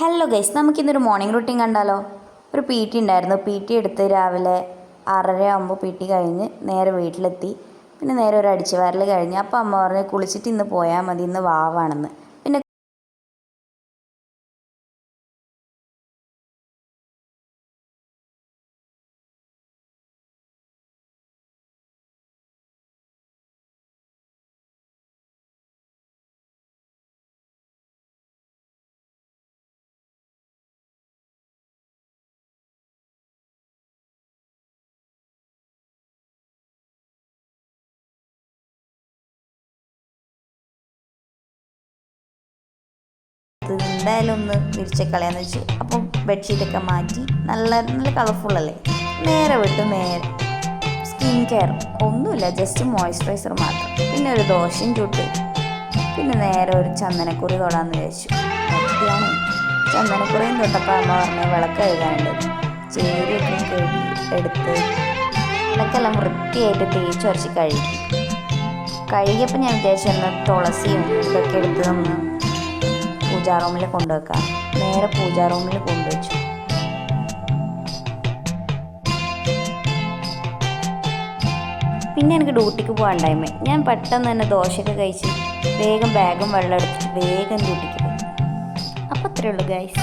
Hello guys, നമുക്കിന്നൊരു morning routine കണ്ടാലോ. ഒരു പി ടി ഉണ്ടായിരുന്നു. പി ടി എടുത്ത് രാവിലെ 6:30 ആകുമ്പോൾ പി ടി കഴിഞ്ഞ് നേരെ വീട്ടിലെത്തി. പിന്നെ നേരെ ഒരു അടിച്ചുവാരൽ കഴിഞ്ഞ് അപ്പോൾ അമ്മ പറഞ്ഞ് കുളിച്ചിട്ട് ഇന്ന് പോയാൽ മതി, ഇന്ന് വാവാണെന്ന്. പിന്നെ എന്തായാലും ഒന്ന് വിരിച്ചക്കളയാന്ന് വെച്ച് അപ്പം ബെഡ്ഷീറ്റൊക്കെ മാറ്റി നല്ല നല്ല കളർഫുള്ളല്ലേ. നേരെ സ്കിൻ കെയർ ഒന്നുമില്ല, ജസ്റ്റ് മോയ്സ്ചറൈസർ മാത്രം. പിന്നെ ഒരു ദോശയും ചുട്ട് പിന്നെ നേരെ ഒരു ചന്ദനക്കുറി തൊടാന്ന് വിചാരിച്ചു. പറ്റിയാണ്. ചന്ദനക്കുറിയും തൊട്ടപ്പോൾ അമ്മ പറഞ്ഞ് വിളക്ക് കഴുകാനുണ്ട്. ചേരിയൊക്കെ കഴുകി എടുത്ത് വിളക്കെല്ലാം വൃത്തിയായിട്ട് തേച്ച് കഴുകിയപ്പോൾ ഞാൻ വിചാരിച്ചെന്ന് തുളസിയും ഇതൊക്കെ എടുത്ത് ഒന്ന് പൂജാ റൂമിൽ കൊണ്ടുവെക്കാം. നേരെ പൂജാ റൂമിൽ കൊണ്ടുവച്ചു. പിന്നെ എനിക്ക് ഡ്യൂട്ടിക്ക് പോകാൻ ടൈമേ ഞാൻ പെട്ടെന്ന് തന്നെ ദോശയൊക്കെ കഴിച്ച് വേഗം ബാഗും വെള്ളം എടുത്തിട്ട് വേഗം ഡ്യൂട്ടിക്ക് പോയി. അപ്പോൾ അത്രയേ ഉള്ളൂ ഗൈസ്.